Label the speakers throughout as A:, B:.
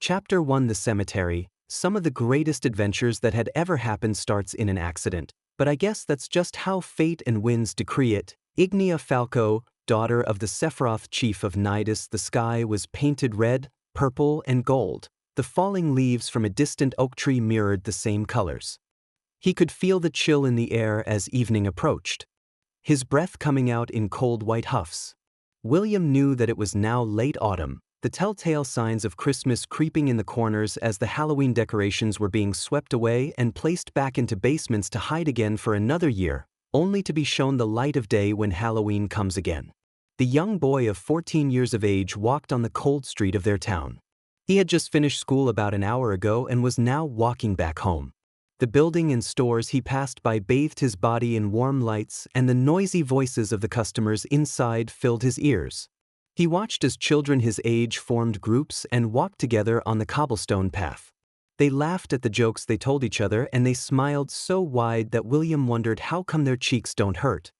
A: Chapter 1 The Cemetery. Some of the greatest adventures that had ever happened starts in an accident, but I guess that's just how fate and winds decree it. Ignia Falco, daughter of the Sephiroth chief of Nidus, the sky was painted red, purple, and gold. The falling leaves from a distant oak tree mirrored the same colors. He could feel the chill in the air as evening approached, his breath coming out in cold white huffs. William knew that it was now late autumn, the telltale signs of Christmas creeping in the corners as the Halloween decorations were being swept away and placed back into basements to hide again for another year, only to be shown the light of day when Halloween comes again. The young boy of 14 years of age walked on the cold street of their town. He had just finished school about an hour ago and was now walking back home. The building and stores he passed by bathed his body in warm lights, and the noisy voices of the customers inside filled his ears. He watched as children his age formed groups and walked together on the cobblestone path. They laughed at the jokes they told each other, and they smiled so wide that William wondered how come their cheeks don't hurt.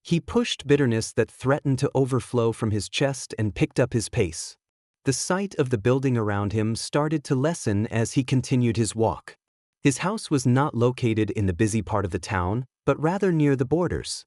A: He pushed bitterness that threatened to overflow from his chest and picked up his pace. The sight of the building around him started to lessen as he continued his walk. His house was not located in the busy part of the town, but rather near the borders.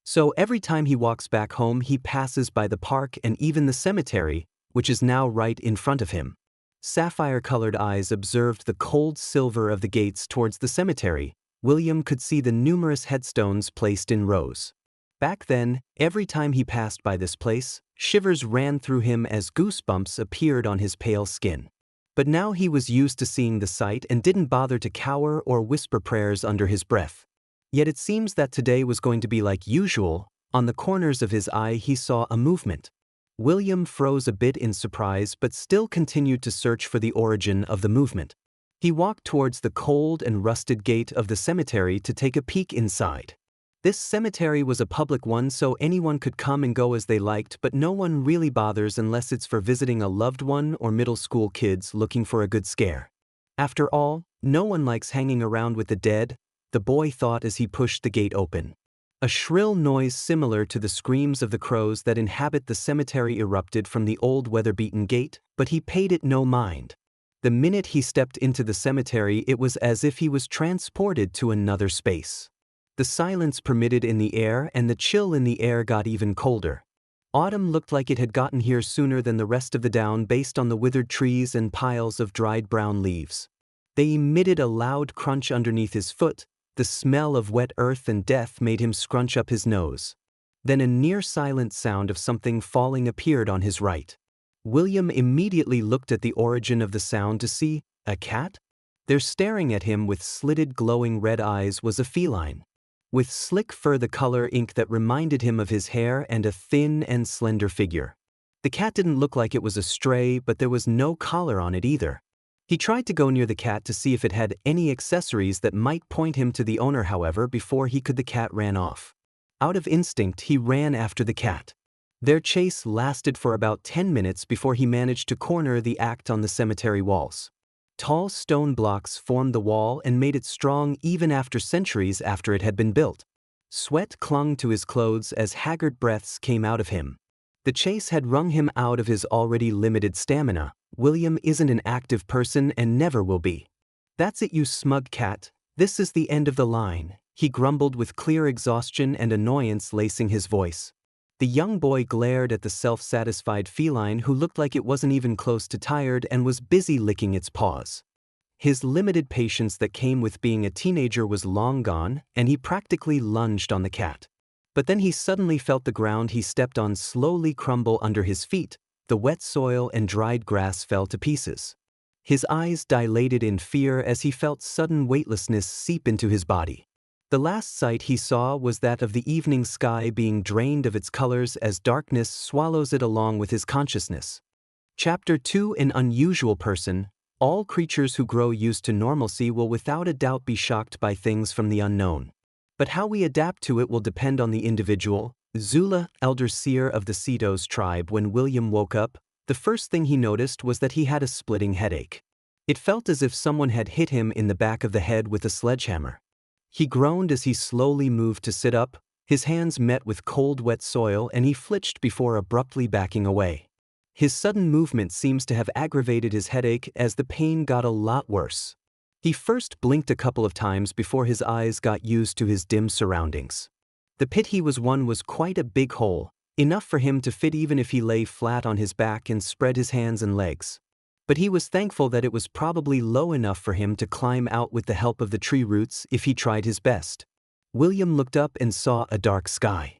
A: So every time he walks back home, he passes by the park and even the cemetery, which is now right in front of him. Sapphire-colored eyes observed the cold silver of the gates towards the cemetery. William could see the numerous headstones placed in rows. Back then, every time he passed by this place, shivers ran through him as goosebumps appeared on his pale skin. But now he was used to seeing the sight and didn't bother to cower or whisper prayers under his breath. Yet it seems that today was going to be like usual. On the corners of his eye he saw a movement. William froze a bit in surprise but still continued to search for the origin of the movement. He walked towards the cold and rusted gate of the cemetery to take a peek inside. This cemetery was a public one, so anyone could come and go as they liked, but no one really bothers unless it's for visiting a loved one or middle school kids looking for a good scare. After all, no one likes hanging around with the dead, the boy thought as he pushed the gate open. A shrill noise similar to the screams of the crows that inhabit the cemetery erupted from the old weather-beaten gate, but he paid it no mind. The minute he stepped into the cemetery, it was as if he was transported to another space. The silence permitted in the air, and the chill in the air got even colder. Autumn looked like it had gotten here sooner than the rest of the town based on the withered trees and piles of dried brown leaves. They emitted a loud crunch underneath his foot. The smell of wet earth and death made him scrunch up his nose. Then a near-silent sound of something falling appeared on his right. William immediately looked at the origin of the sound to see a cat. There staring at him with slitted glowing red eyes was a feline. With slick fur the color ink that reminded him of his hair and a thin and slender figure. The cat didn't look like it was a stray, but there was no collar on it either. He tried to go near the cat to see if it had any accessories that might point him to the owner, however, before he could the cat ran off. Out of instinct, he ran after the cat. Their chase lasted for about 10 minutes before he managed to corner the act on the cemetery walls. Tall stone blocks formed the wall and made it strong even after centuries after it had been built. Sweat clung to his clothes as haggard breaths came out of him. The chase had wrung him out of his already limited stamina. William isn't an active person and never will be. That's it, you smug cat. This is the end of the line, he grumbled with clear exhaustion and annoyance lacing his voice. The young boy glared at the self-satisfied feline who looked like it wasn't even close to tired and was busy licking its paws. His limited patience that came with being a teenager was long gone, and he practically lunged on the cat. But then he suddenly felt the ground he stepped on slowly crumble under his feet. The wet soil and dried grass fell to pieces. His eyes dilated in fear as he felt sudden weightlessness seep into his body. The last sight he saw was that of the evening sky being drained of its colors as darkness swallows it along with his consciousness. Chapter 2 An unusual person. All creatures who grow used to normalcy will without a doubt be shocked by things from the unknown. But how we adapt to it will depend on the individual. Zula, elder seer of the Cetos tribe, when William woke up, the first thing he noticed was that he had a splitting headache. It felt as if someone had hit him in the back of the head with a sledgehammer. He groaned as he slowly moved to sit up. His hands met with cold wet soil and he flinched before abruptly backing away. His sudden movement seems to have aggravated his headache as the pain got a lot worse. He first blinked a couple of times before his eyes got used to his dim surroundings. The pit he was in was quite a big hole, enough for him to fit even if he lay flat on his back and spread his hands and legs. But he was thankful that it was probably low enough for him to climb out with the help of the tree roots if he tried his best. William looked up and saw a dark sky.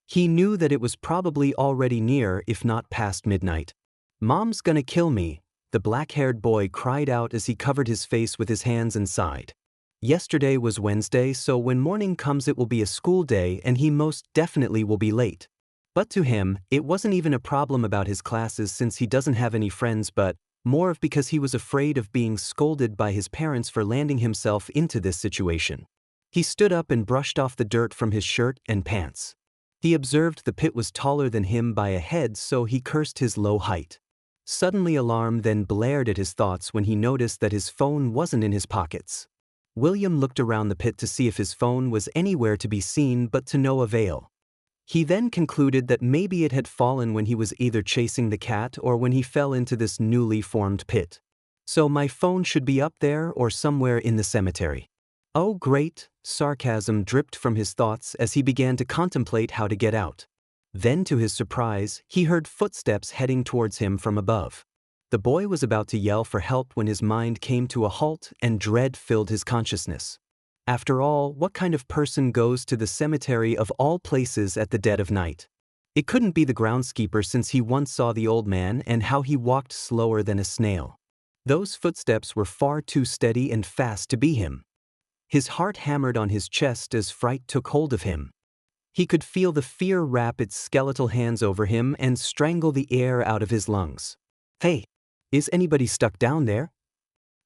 A: He knew that it was probably already near, if not past midnight. "Mom's gonna kill me," the black-haired boy cried out as he covered his face with his hands and sighed. Yesterday was Wednesday, so when morning comes it will be a school day and he most definitely will be late. But to him, it wasn't even a problem about his classes since he doesn't have any friends, but more of because he was afraid of being scolded by his parents for landing himself into this situation. He stood up and brushed off the dirt from his shirt and pants. He observed the pit was taller than him by a head, so he cursed his low height. Suddenly alarm then blared at his thoughts when he noticed that his phone wasn't in his pockets. William looked around the pit to see if his phone was anywhere to be seen, but to no avail. He then concluded that maybe it had fallen when he was either chasing the cat or when he fell into this newly formed pit. "So my phone should be up there or somewhere in the cemetery." "Oh great," sarcasm dripped from his thoughts as he began to contemplate how to get out. Then to his surprise, he heard footsteps heading towards him from above. The boy was about to yell for help when his mind came to a halt and dread filled his consciousness. After all, what kind of person goes to the cemetery of all places at the dead of night? It couldn't be the groundskeeper since he once saw the old man and how he walked slower than a snail. Those footsteps were far too steady and fast to be him. His heart hammered on his chest as fright took hold of him. He could feel the fear wrap its skeletal hands over him and strangle the air out of his lungs. "Hey, is anybody stuck down there?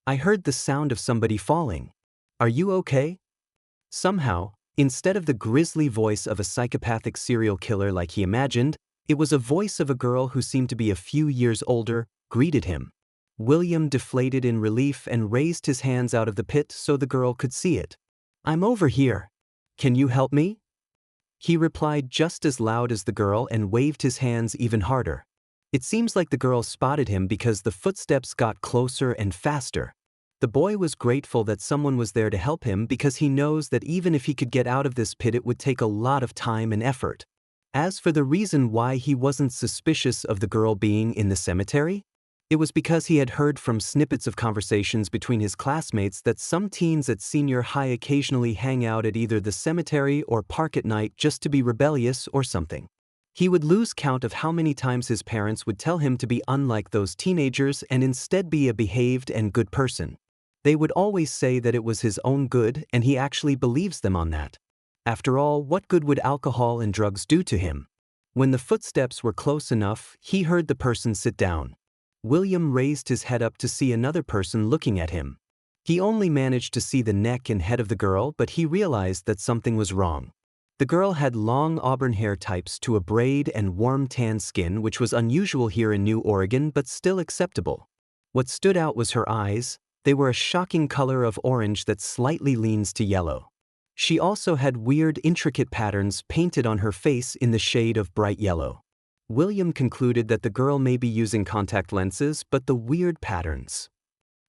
A: I heard the sound of somebody falling. Are you okay?" Somehow, instead of the grisly voice of a psychopathic serial killer like he imagined, it was a voice of a girl who seemed to be a few years older, greeted him. William deflated in relief and raised his hands out of the pit so the girl could see it. "I'm over here. Can you help me?" He replied just as loud as the girl and waved his hands even harder. It seems like the girl spotted him because the footsteps got closer and faster. The boy was grateful that someone was there to help him because he knows that even if he could get out of this pit it would take a lot of time and effort. As for the reason why he wasn't suspicious of the girl being in the cemetery, it was because he had heard from snippets of conversations between his classmates that some teens at senior high occasionally hang out at either the cemetery or park at night just to be rebellious or something. He would lose count of how many times his parents would tell him to be unlike those teenagers and instead be a behaved and good person. They would always say that it was his own good, and he actually believes them on that. After all, what good would alcohol and drugs do to him? When the footsteps were close enough, he heard the person sit down. William raised his head up to see another person looking at him. He only managed to see the neck and head of the girl, but he realized that something was wrong. The girl had long auburn hair types to a braid and warm tan skin, which was unusual here in New Oregon but still acceptable. What stood out was her eyes. They were a shocking color of orange that slightly leans to yellow. She also had weird, intricate patterns painted on her face in the shade of bright yellow. William concluded that the girl may be using contact lenses, but the weird patterns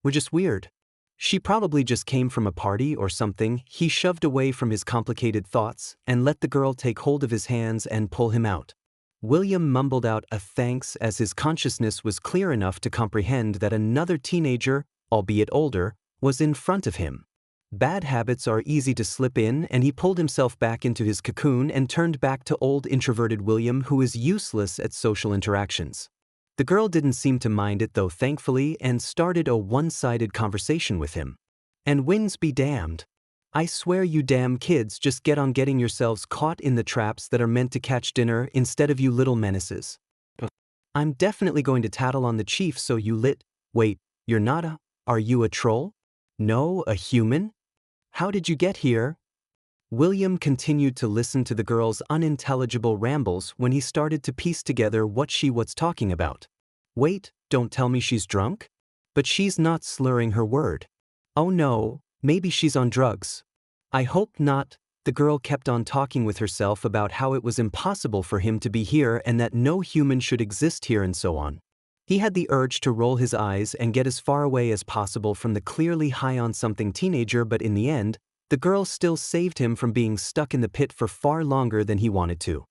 A: were just weird. She probably just came from a party or something. He shoved away from his complicated thoughts and let the girl take hold of his hands and pull him out. William mumbled out a thanks as his consciousness was clear enough to comprehend that another teenager, albeit older, was in front of him. Bad habits are easy to slip in, and he pulled himself back into his cocoon and turned back to old introverted William, who is useless at social interactions. The girl didn't seem to mind it though, thankfully, and started a one-sided conversation with him. "And winds be damned. I swear you damn kids just get on getting yourselves caught in the traps that are meant to catch dinner instead of you little menaces. I'm definitely going to tattle on the chief so you Wait, you're not are you a troll? No, a human? How did you get here?" William continued to listen to the girl's unintelligible rambles when he started to piece together what she was talking about. Wait, don't tell me she's drunk? But she's not slurring her word. Oh no, maybe she's on drugs. I hope not. The girl kept on talking with herself about how it was impossible for him to be here and that no human should exist here and so on. He had the urge to roll his eyes and get as far away as possible from the clearly high-on-something teenager, but in the end, the girl still saved him from being stuck in the pit for far longer than he wanted to.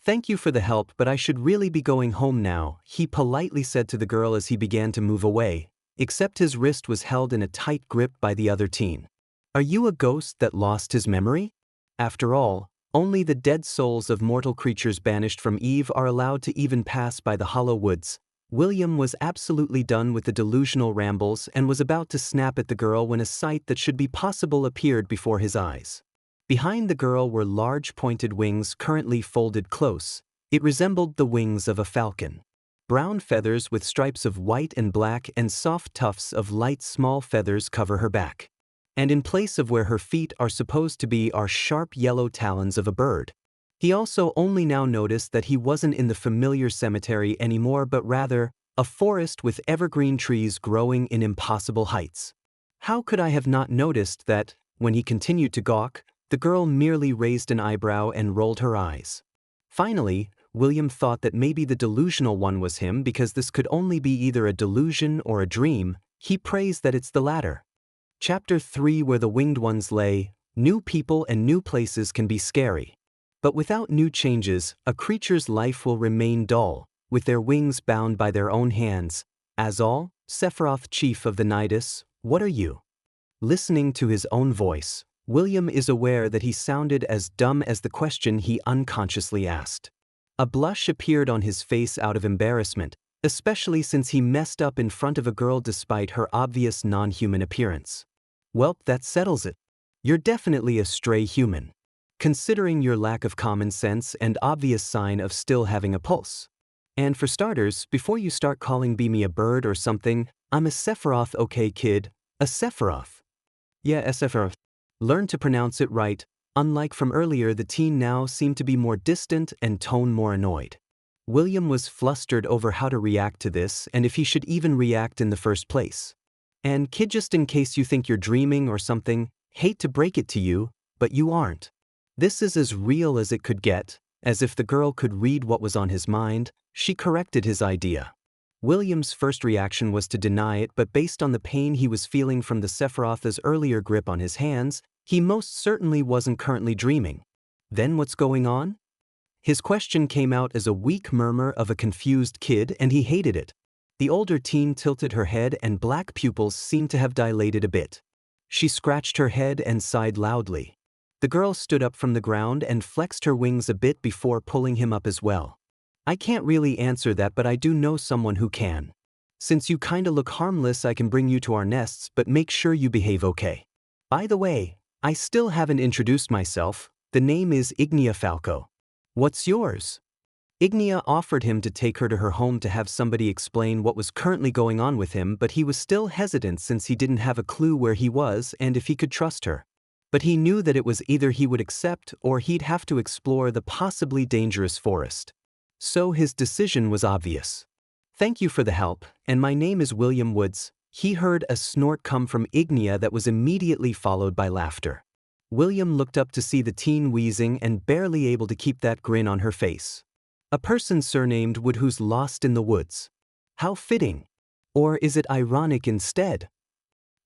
A: Thank you for the help, but I should really be going home now, he politely said to the girl as he began to move away, except his wrist was held in a tight grip by the other teen. Are you a ghost that lost his memory? After all, only the dead souls of mortal creatures banished from Eve are allowed to even pass by the hollow woods. William was absolutely done with the delusional rambles and was about to snap at the girl when a sight that should be possible appeared before his eyes. Behind the girl were large pointed wings currently folded close. It resembled the wings of a falcon. Brown feathers with stripes of white and black and soft tufts of light small feathers cover her back. And in place of where her feet are supposed to be are sharp yellow talons of a bird. He also only now noticed that he wasn't in the familiar cemetery anymore but rather a forest with evergreen trees growing in impossible heights. How could I have not noticed that? When he continued to gawk, the girl merely raised an eyebrow and rolled her eyes. Finally, William thought that maybe the delusional one was him because this could only be either a delusion or a dream. He prays that it's the latter. Chapter 3, Where the Winged Ones Lay. New people and new places can be scary. But without new changes, a creature's life will remain dull, with their wings bound by their own hands. Azal, Sephiroth, chief of the Nidus, what are you? Listening to his own voice, William is aware that he sounded as dumb as the question he unconsciously asked. A blush appeared on his face out of embarrassment, especially since he messed up in front of a girl despite her obvious non-human appearance. Well, that settles it. You're definitely a stray human. Considering your lack of common sense and obvious sign of still having a pulse. And for starters, before you start calling me a bird or something, I'm a Sephiroth, okay kid? A Sephiroth. Yeah, a Sephiroth. Learn to pronounce it right. Unlike from earlier, the teen now seemed to be more distant and tone more annoyed. William was flustered over how to react to this and if he should even react in the first place. And kid, just in case you think you're dreaming or something, hate to break it to you, but you aren't. This is as real as it could get. As if the girl could read what was on his mind, she corrected his idea. William's first reaction was to deny it, but based on the pain he was feeling from the Sephiroth's earlier grip on his hands, he most certainly wasn't currently dreaming. Then what's going on? His question came out as a weak murmur of a confused kid, and he hated it. The older teen tilted her head and black pupils seemed to have dilated a bit. She scratched her head and sighed loudly. The girl stood up from the ground and flexed her wings a bit before pulling him up as well. I can't really answer that, but I do know someone who can. Since you kinda look harmless, I can bring you to our nests, but make sure you behave okay. By the way, I still haven't introduced myself. The name is Ignea Falco. What's yours? Ignea offered him to take her to her home to have somebody explain what was currently going on with him, but he was still hesitant since he didn't have a clue where he was and if he could trust her. But he knew that it was either he would accept or he'd have to explore the possibly dangerous forest. So his decision was obvious. Thank you for the help, and my name is William Woods. He heard a snort come from Ignea that was immediately followed by laughter. William looked up to see the teen wheezing and barely able to keep that grin on her face. A person surnamed Wood who's lost in the woods. How fitting. Or is it ironic instead?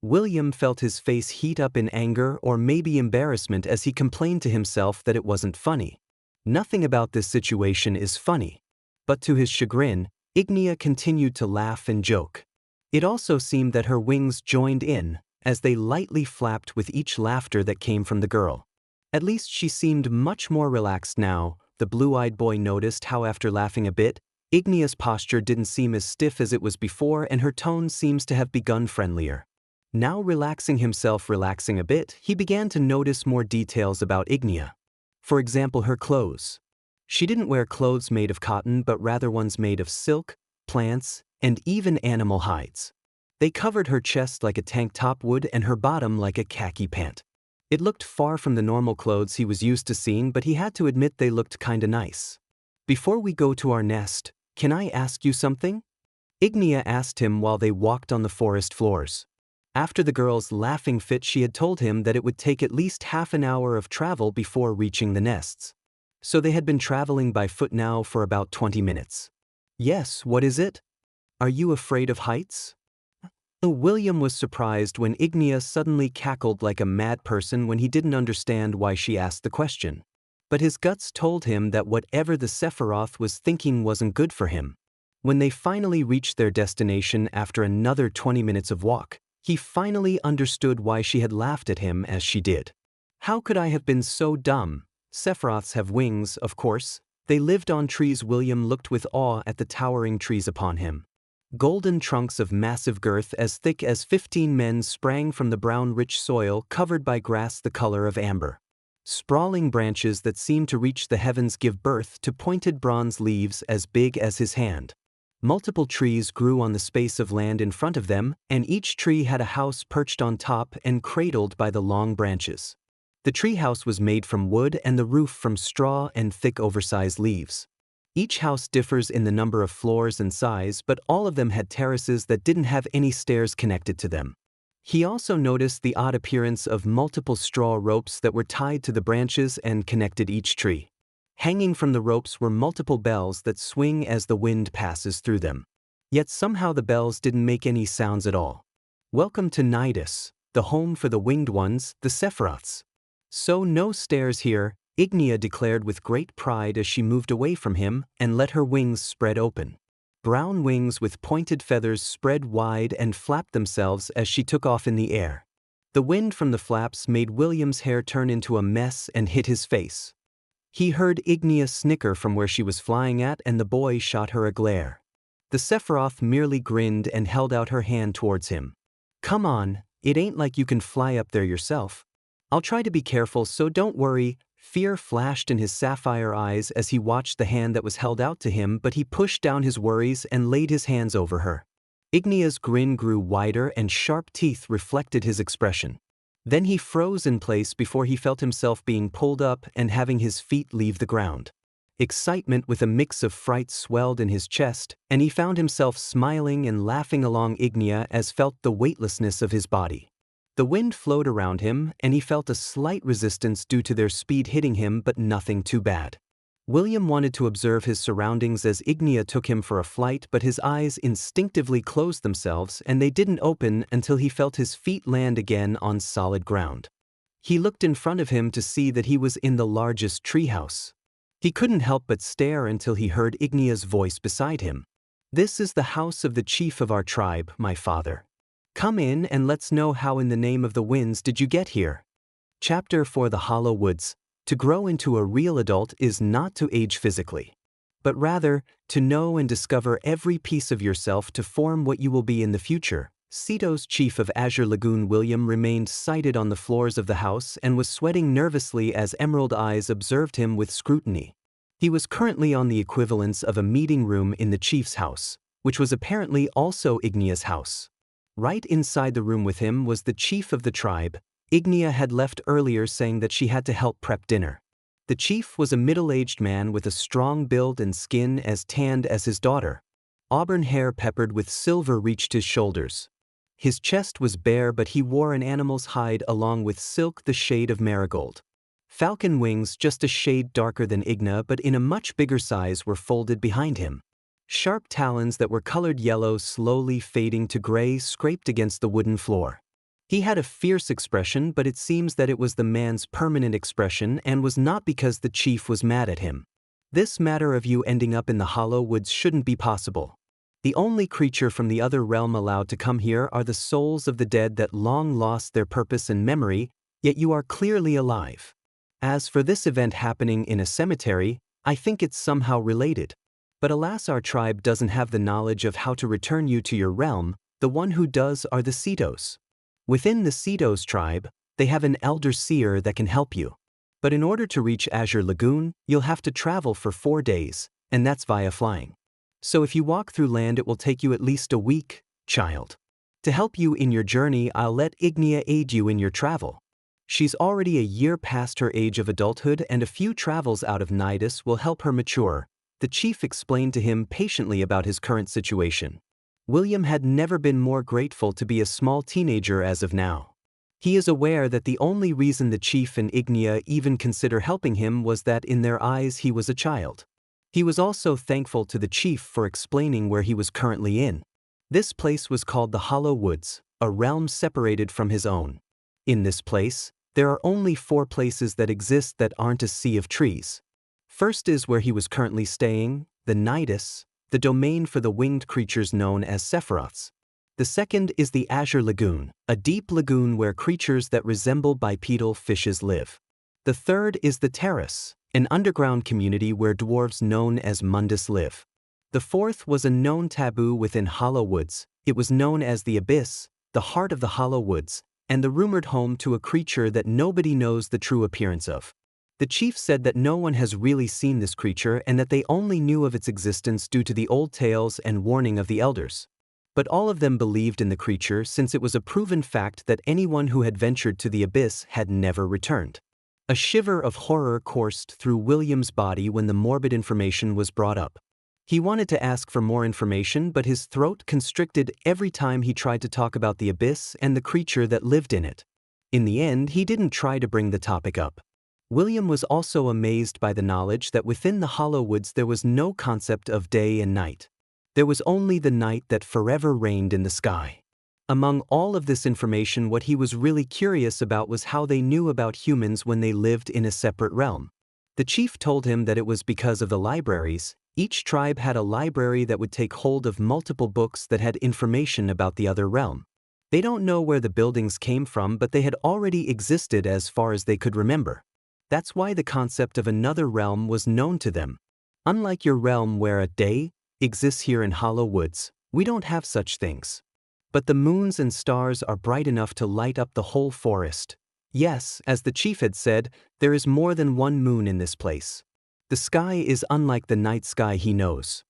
A: William felt his face heat up in anger or maybe embarrassment as he complained to himself that it wasn't funny. Nothing about this situation is funny. But to his chagrin, Ignea continued to laugh and joke. It also seemed that her wings joined in, as they lightly flapped with each laughter that came from the girl. At least she seemed much more relaxed now. The blue-eyed boy noticed how after laughing a bit, Ignea's posture didn't seem as stiff as it was before and her tone seems to have begun friendlier. Now relaxing a bit, he began to notice more details about Ignea. For example, her clothes. She didn't wear clothes made of cotton but rather ones made of silk, plants, and even animal hides. They covered her chest like a tank top would and her bottom like a khaki pant. It looked far from the normal clothes he was used to seeing, but he had to admit they looked kinda nice. Before we go to our nest, can I ask you something? Ignea asked him while they walked on the forest floors. After the girl's laughing fit, she had told him that it would take at least half an hour of travel before reaching the nests. So they had been traveling by foot now for about 20 minutes. Yes, what is it? Are you afraid of heights? William was surprised when Ignia suddenly cackled like a mad person when he didn't understand why she asked the question. But his guts told him that whatever the Sephiroth was thinking wasn't good for him. When they finally reached their destination after another 20 minutes of walk, he finally understood why she had laughed at him as she did. How could I have been so dumb? Sephiroths have wings, of course. They lived on trees. William looked with awe at the towering trees upon him. Golden trunks of massive girth as thick as 15 men sprang from the brown rich soil covered by grass the color of amber. Sprawling branches that seemed to reach the heavens give birth to pointed bronze leaves as big as his hand. Multiple trees grew on the space of land in front of them, and each tree had a house perched on top and cradled by the long branches. The treehouse was made from wood and the roof from straw and thick oversized leaves. Each house differs in the number of floors and size, but all of them had terraces that didn't have any stairs connected to them. He also noticed the odd appearance of multiple straw ropes that were tied to the branches and connected each tree. Hanging from the ropes were multiple bells that swing as the wind passes through them. Yet somehow the bells didn't make any sounds at all. Welcome to Nidus, the home for the winged ones, the Sephiroths. So no stairs here, Ignia declared with great pride as she moved away from him and let her wings spread open. Brown wings with pointed feathers spread wide and flapped themselves as she took off in the air. The wind from the flaps made William's hair turn into a mess and hit his face. He heard Ignia snicker from where she was flying at, and the boy shot her a glare. The Sephiroth merely grinned and held out her hand towards him. Come on, it ain't like you can fly up there yourself. I'll try to be careful, so don't worry. Fear flashed in his sapphire eyes as he watched the hand that was held out to him, but he pushed down his worries and laid his hands over her. Ignia's grin grew wider and sharp teeth reflected his expression. Then he froze in place before he felt himself being pulled up and having his feet leave the ground. Excitement with a mix of fright swelled in his chest, and he found himself smiling and laughing along Ignia as felt the weightlessness of his body. The wind flowed around him, and he felt a slight resistance due to their speed hitting him, but nothing too bad. William wanted to observe his surroundings as Ignia took him for a flight, but his eyes instinctively closed themselves and they didn't open until he felt his feet land again on solid ground. He looked in front of him to see that he was in the largest treehouse. He couldn't help but stare until he heard Ignia's voice beside him. This is the house of the chief of our tribe, my father. Come in and let's know how in the name of the winds did you get here. Chapter 4 The Hollow Woods. To grow into a real adult is not to age physically, but rather to know and discover every piece of yourself to form what you will be in the future. Ceto's chief of Azure Lagoon William remained sighted on the floors of the house and was sweating nervously as emerald eyes observed him with scrutiny. He was currently on the equivalence of a meeting room in the chief's house, which was apparently also Ignia's house. Right inside the room with him was the chief of the tribe. Ignia had left earlier saying that she had to help prep dinner. The chief was a middle-aged man with a strong build and skin as tanned as his daughter. Auburn hair peppered with silver reached his shoulders. His chest was bare, but he wore an animal's hide along with silk the shade of marigold. Falcon wings just a shade darker than Ignia but in a much bigger size were folded behind him. Sharp talons that were colored yellow slowly fading to gray scraped against the wooden floor. He had a fierce expression, but it seems that it was the man's permanent expression and was not because the chief was mad at him. This matter of you ending up in the Hollow Woods shouldn't be possible. The only creature from the other realm allowed to come here are the souls of the dead that long lost their purpose and memory, yet you are clearly alive. As for this event happening in a cemetery, I think it's somehow related. But alas, our tribe doesn't have the knowledge of how to return you to your realm. The one who does are the Cetos. Within the Cetos tribe, they have an elder seer that can help you. But in order to reach Azure Lagoon, you'll have to travel for 4 days, and that's via flying. So if you walk through land, it will take you at least a week, child. To help you in your journey, I'll let Ignia aid you in your travel. She's already a year past her age of adulthood, and a few travels out of Nidus will help her mature. The chief explained to him patiently about his current situation. William had never been more grateful to be a small teenager as of now. He is aware that the only reason the chief and Ignia even consider helping him was that in their eyes he was a child. He was also thankful to the chief for explaining where he was currently in. This place was called the Hollow Woods, a realm separated from his own. In this place, there are only 4 places that exist that aren't a sea of trees. First is where he was currently staying, the Nidus, the domain for the winged creatures known as Sephiroths. The second is the Azure Lagoon, a deep lagoon where creatures that resemble bipedal fishes live. The third is the Terrace, an underground community where dwarves known as Mundus live. The fourth was a known taboo within Hollow Woods. It was known as the Abyss, the heart of the Hollow Woods, and the rumored home to a creature that nobody knows the true appearance of. The chief said that no one has really seen this creature and that they only knew of its existence due to the old tales and warning of the elders. But all of them believed in the creature since it was a proven fact that anyone who had ventured to the abyss had never returned. A shiver of horror coursed through William's body when the morbid information was brought up. He wanted to ask for more information, but his throat constricted every time he tried to talk about the abyss and the creature that lived in it. In the end, he didn't try to bring the topic up. William was also amazed by the knowledge that within the Hollow Woods there was no concept of day and night. There was only the night that forever reigned in the sky. Among all of this information, what he was really curious about was how they knew about humans when they lived in a separate realm. The chief told him that it was because of the libraries. Each tribe had a library that would take hold of multiple books that had information about the other realm. They don't know where the buildings came from, but they had already existed as far as they could remember. That's why the concept of another realm was known to them. Unlike your realm where a day exists here in Hollow Woods, we don't have such things. But the moons and stars are bright enough to light up the whole forest. Yes, as the chief had said, there is more than one moon in this place. The sky is unlike the night sky he knows.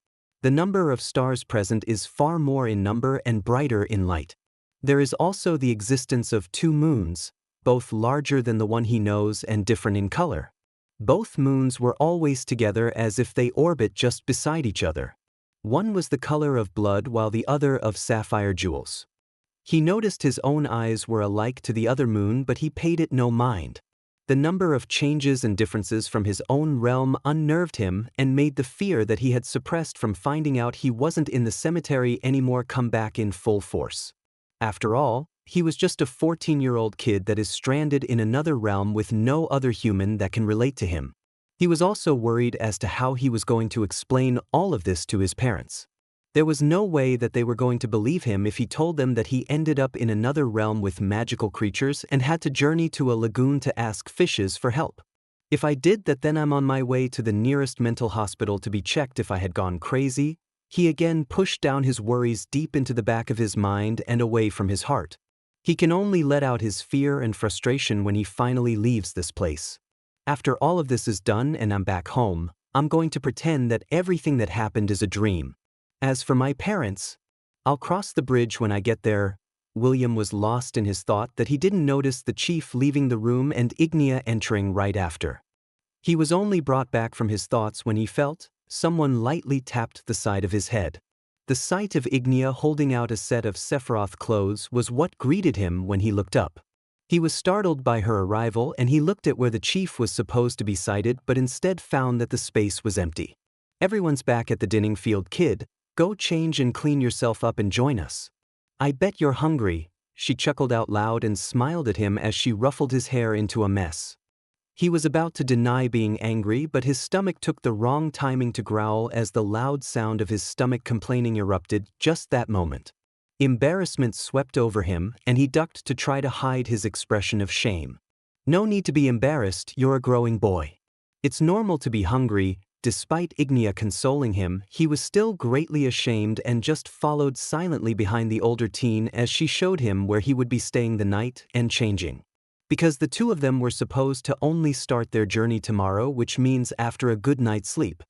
A: The number of stars present is far more in number and brighter in light. There is also the existence of 2 moons, both larger than the one he knows and different in color. Both moons were always together as if they orbit just beside each other. One was the color of blood while the other of sapphire jewels. He noticed his own eyes were alike to the other moon, but he paid it no mind. The number of changes and differences from his own realm unnerved him and made the fear that he had suppressed from finding out he wasn't in the cemetery anymore come back in full force. After all, he was just a 14-year-old kid that is stranded in another realm with no other human that can relate to him. He was also worried as to how he was going to explain all of this to his parents. There was no way that they were going to believe him if he told them that he ended up in another realm with magical creatures and had to journey to a lagoon to ask fishes for help. If I did that, then I'm on my way to the nearest mental hospital to be checked if I had gone crazy. He again pushed down his worries deep into the back of his mind and away from his heart. He can only let out his fear and frustration when he finally leaves this place. After all of this is done and I'm back home, I'm going to pretend that everything that happened is a dream. As for my parents, I'll cross the bridge when I get there. William was lost in his thought that he didn't notice the chief leaving the room and Ignia entering right after. He was only brought back from his thoughts when he felt someone lightly tapped the side of his head. The sight of Ignia holding out a set of Sephiroth clothes was what greeted him when he looked up. He was startled by her arrival and he looked at where the chief was supposed to be sighted, but instead found that the space was empty. Everyone's back at the Dinningfield, kid. Go change and clean yourself up and join us. I bet you're hungry. She chuckled out loud and smiled at him as she ruffled his hair into a mess. He was about to deny being angry, but his stomach took the wrong timing to growl as the loud sound of his stomach complaining erupted just that moment. Embarrassment swept over him, and he ducked to try to hide his expression of shame. No need to be embarrassed, you're a growing boy. It's normal to be hungry. Despite Ignia consoling him, he was still greatly ashamed and just followed silently behind the older teen as she showed him where he would be staying the night and changing. Because the two of them were supposed to only start their journey tomorrow, which means after a good night's sleep.